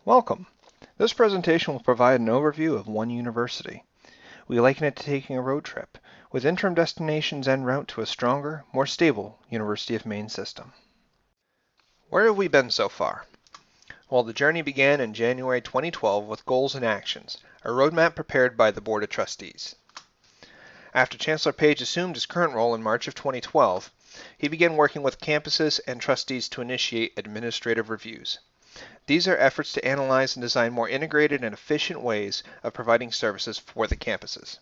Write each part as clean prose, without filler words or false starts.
Welcome. This presentation will provide an overview of One University. We liken it to taking a road trip, with interim destinations en route to a stronger, more stable University of Maine system. Where have we been so far? Well, the journey began in January 2012 with goals and actions, a roadmap prepared by the Board of Trustees. After Chancellor Page assumed his current role in March of 2012, he began working with campuses and trustees to initiate administrative reviews. These are efforts to analyze and design more integrated and efficient ways of providing services for the campuses.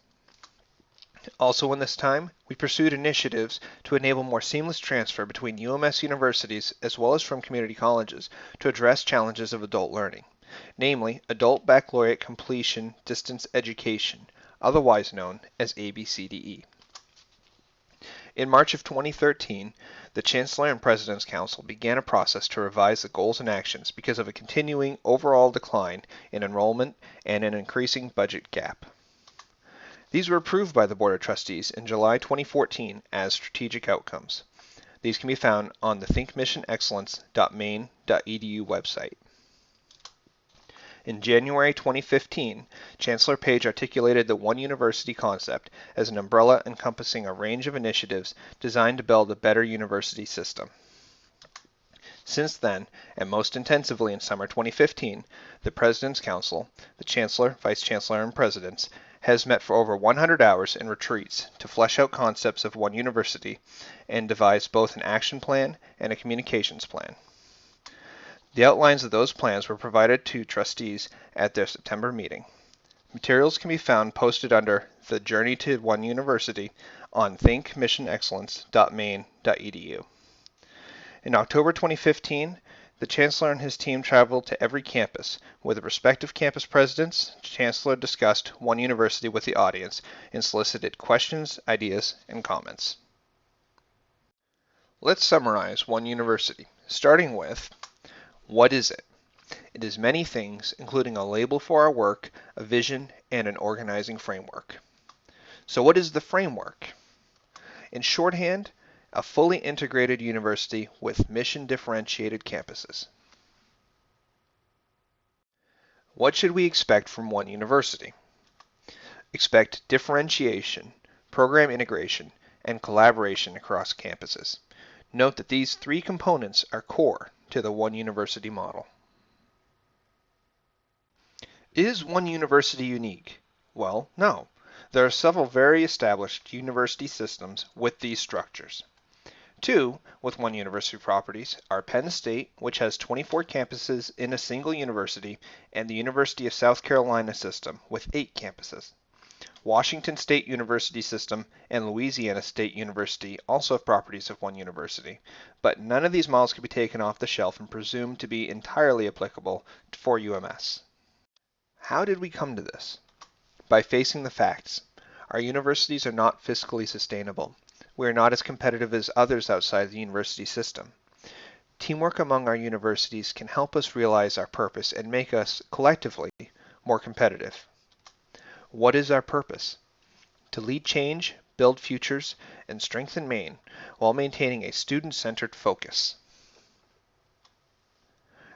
Also in this time, we pursued initiatives to enable more seamless transfer between UMS universities as well as from community colleges to address challenges of adult learning, namely Adult Baccalaureate Completion Distance Education, otherwise known as ABCDE. In March of 2013, the Chancellor and President's Council began a process to revise the goals and actions because of a continuing overall decline in enrollment and an increasing budget gap. These were approved by the Board of Trustees in July 2014 as strategic outcomes. These can be found on the thinkmissionexcellence.maine.edu website. In January 2015, Chancellor Page articulated the One University concept as an umbrella encompassing a range of initiatives designed to build a better university system. Since then, and most intensively in summer 2015, the President's Council, the Chancellor, Vice Chancellor, and Presidents, has met for over 100 hours in retreats to flesh out concepts of One University and devise both an action plan and a communications plan. The outlines of those plans were provided to trustees at their September meeting. Materials can be found posted under The Journey to One University on thinkmissionexcellence.maine.edu. In October 2015, the Chancellor and his team traveled to every campus, where the respective campus presidents, Chancellor discussed One University with the audience and solicited questions, ideas, and comments. Let's summarize One University, starting with what is it? It is many things, including a label for our work, a vision, and an organizing framework. So what is the framework? In shorthand, a fully integrated university with mission-differentiated campuses. What should we expect from One University? Expect differentiation, program integration, and collaboration across campuses. Note that these three components are core to the One University model. Is One University unique? Well, no. There are several very established university systems with these structures. Two, with One University properties, are Penn State, which has 24 campuses in a single university, and the University of South Carolina system with 8 campuses. Washington State University System and Louisiana State University also have properties of One University, but none of these models can be taken off the shelf and presumed to be entirely applicable for UMS. How did we come to this? By facing the facts. Our universities are not fiscally sustainable. We are not as competitive as others outside the university system. Teamwork among our universities can help us realize our purpose and make us, collectively, more competitive. What is our purpose? To lead change, build futures, and strengthen Maine while maintaining a student-centered focus.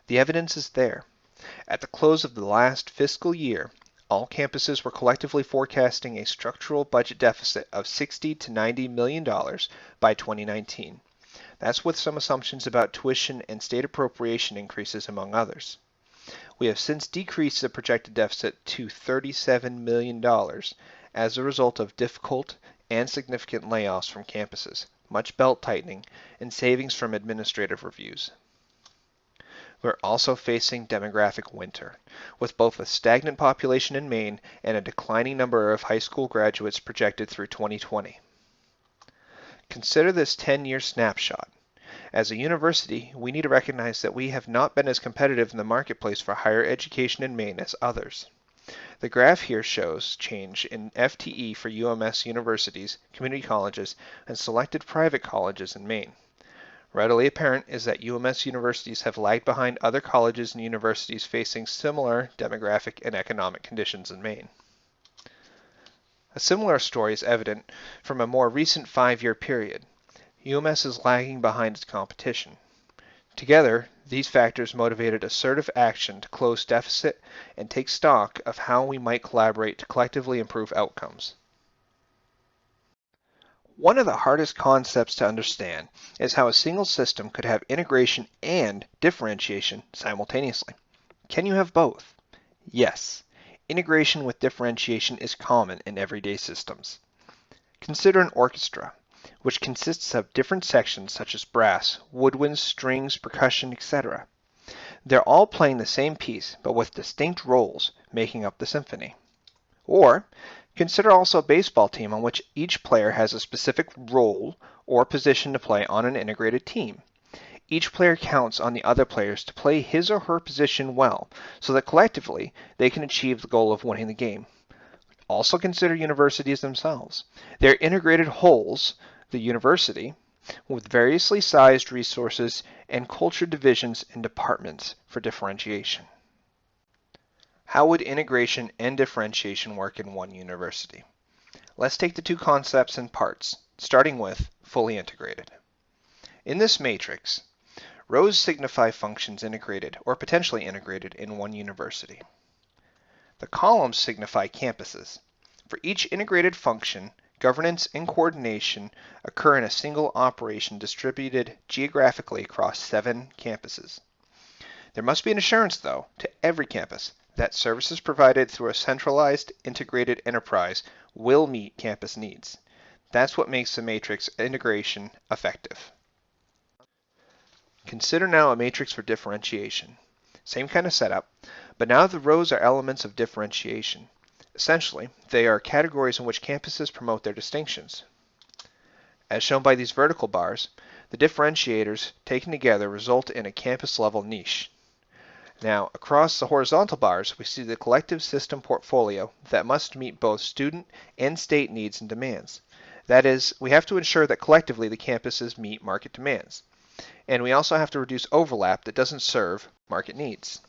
The evidence is there. At the close of the last fiscal year, all campuses were collectively forecasting a structural budget deficit of $60 to $90 million by 2019. That's with some assumptions about tuition and state appropriation increases, among others. We have since decreased the projected deficit to $37 million as a result of difficult and significant layoffs from campuses, much belt tightening, and savings from administrative reviews. We're also facing demographic winter, with both a stagnant population in Maine and a declining number of high school graduates projected through 2020. Consider this 10-year snapshot. As a university, we need to recognize that we have not been as competitive in the marketplace for higher education in Maine as others. The graph here shows change in FTE for UMS universities, community colleges, and selected private colleges in Maine. Readily apparent is that UMS universities have lagged behind other colleges and universities facing similar demographic and economic conditions in Maine. A similar story is evident from a more recent 5-year period. UMS is lagging behind its competition. Together, these factors motivated assertive action to close deficit and take stock of how we might collaborate to collectively improve outcomes. One of the hardest concepts to understand is how a single system could have integration and differentiation simultaneously. Can you have both? Yes. Integration with differentiation is common in everyday systems. Consider an orchestra, which consists of different sections such as brass, woodwinds, strings, percussion, etc. They're all playing the same piece, but with distinct roles making up the symphony. Or consider also a baseball team on which each player has a specific role or position to play on an integrated team. Each player counts on the other players to play his or her position well, so that collectively they can achieve the goal of winning the game. Also consider universities themselves. They're integrated wholes, the university, with variously sized resources and culture divisions and departments for differentiation. How would integration and differentiation work in one university? Let's take the two concepts in parts, starting with fully integrated. In this matrix, rows signify functions integrated or potentially integrated in one university. The columns signify campuses. For each integrated function, governance and coordination occur in a single operation distributed geographically across 7 campuses. There must be an assurance, though, to every campus that services provided through a centralized, integrated enterprise will meet campus needs. That's what makes the matrix integration effective. Consider now a matrix for differentiation. Same kind of setup, but now the rows are elements of differentiation. Essentially, they are categories in which campuses promote their distinctions. As shown by these vertical bars, the differentiators taken together result in a campus-level niche. Now, across the horizontal bars, we see the collective system portfolio that must meet both student and state needs and demands. That is, we have to ensure that collectively the campuses meet market demands. And we also have to reduce overlap that doesn't serve market needs.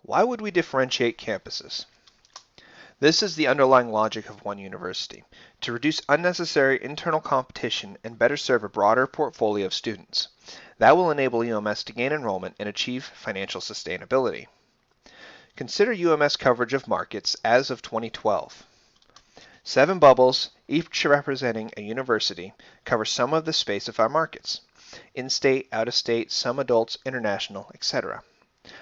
Why would we differentiate campuses? This is the underlying logic of one university, to reduce unnecessary internal competition and better serve a broader portfolio of students. That will enable UMS to gain enrollment and achieve financial sustainability. Consider UMS coverage of markets as of 2012. 7 bubbles, each representing a university, cover some of the space of our markets. In-state, out-of-state, some adults, international, etc.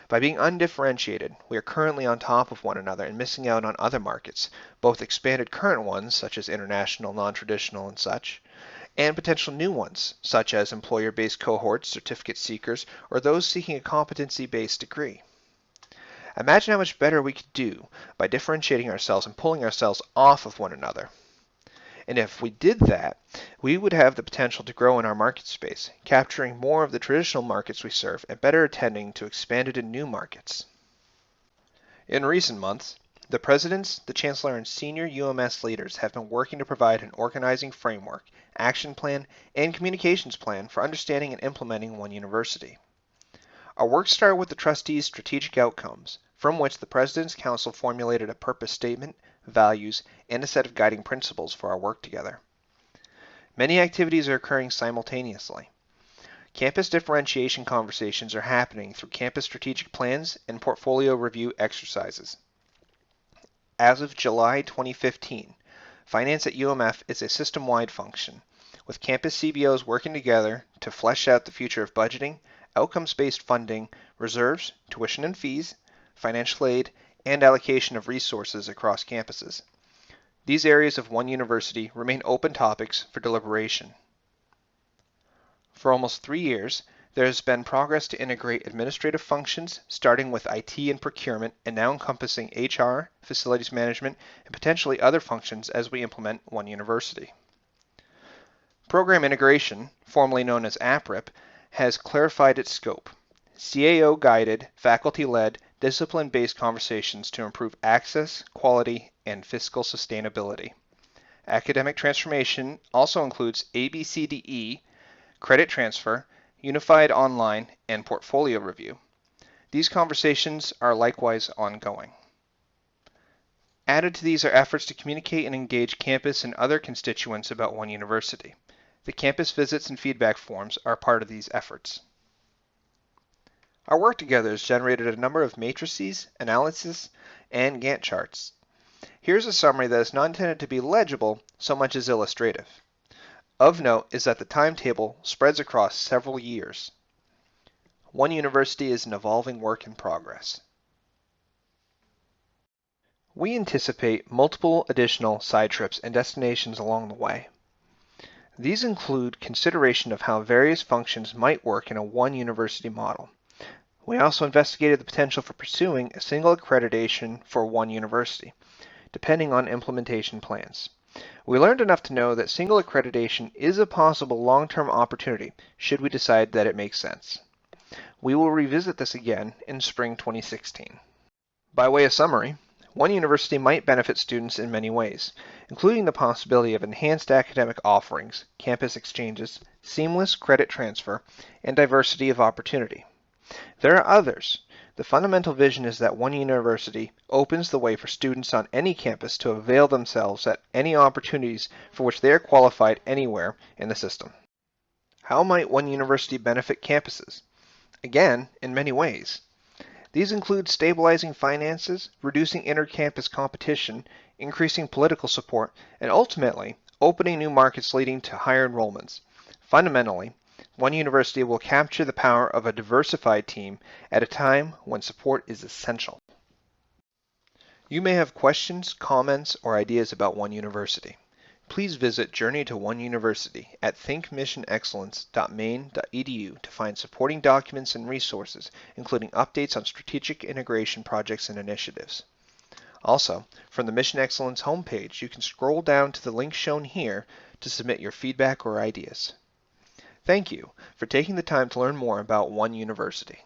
By being undifferentiated, we are currently on top of one another and missing out on other markets, both expanded current ones, such as international, non-traditional, and such, and potential new ones, such as employer-based cohorts, certificate seekers, or those seeking a competency-based degree. Imagine how much better we could do by differentiating ourselves and pulling ourselves off of one another. And if we did that, we would have the potential to grow in our market space, capturing more of the traditional markets we serve and better attending to expanded and new markets. In recent months, the presidents, the chancellor, and senior UMS leaders have been working to provide an organizing framework, action plan, and communications plan for understanding and implementing one university. Our work started with the trustees' strategic outcomes, from which the President's Council formulated a purpose statement, values, and a set of guiding principles for our work together. Many activities are occurring simultaneously. Campus differentiation conversations are happening through campus strategic plans and portfolio review exercises. As of July 2015, finance at UMF is a system-wide function, with campus CBOs working together to flesh out the future of budgeting, outcomes-based funding, reserves, tuition and fees, financial aid, and allocation of resources across campuses. These areas of one university remain open topics for deliberation. For almost 3 years, there has been progress to integrate administrative functions, starting with IT and procurement, and now encompassing HR, facilities management, and potentially other functions as we implement one university. Program integration, formerly known as APRIP, has clarified its scope. CAO-guided, faculty-led, discipline-based conversations to improve access, quality, and fiscal sustainability. Academic transformation also includes ABCDE, credit transfer, unified online, and portfolio review. These conversations are likewise ongoing. Added to these are efforts to communicate and engage campus and other constituents about one university. The campus visits and feedback forms are part of these efforts. Our work together has generated a number of matrices, analyses, and Gantt charts. Here's a summary that is not intended to be legible so much as illustrative. Of note is that the timetable spreads across several years. One University is an evolving work in progress. We anticipate multiple additional side trips and destinations along the way. These include consideration of how various functions might work in a one university model. We also investigated the potential for pursuing a single accreditation for one university, depending on implementation plans. We learned enough to know that single accreditation is a possible long-term opportunity should we decide that it makes sense. We will revisit this again in spring 2016. By way of summary, one university might benefit students in many ways, including the possibility of enhanced academic offerings, campus exchanges, seamless credit transfer, and diversity of opportunity. There are others. The fundamental vision is that one university opens the way for students on any campus to avail themselves at any opportunities for which they are qualified anywhere in the system. How might one university benefit campuses? Again, in many ways. These include stabilizing finances, reducing inter-campus competition, increasing political support, and ultimately, opening new markets leading to higher enrollments. Fundamentally, one university will capture the power of a diversified team at a time when support is essential. You may have questions, comments, or ideas about one university. Please visit Journey to One University at thinkmissionexcellence.maine.edu to find supporting documents and resources, including updates on strategic integration projects and initiatives. Also, from the Mission Excellence homepage, you can scroll down to the link shown here to submit your feedback or ideas. Thank you for taking the time to learn more about One University.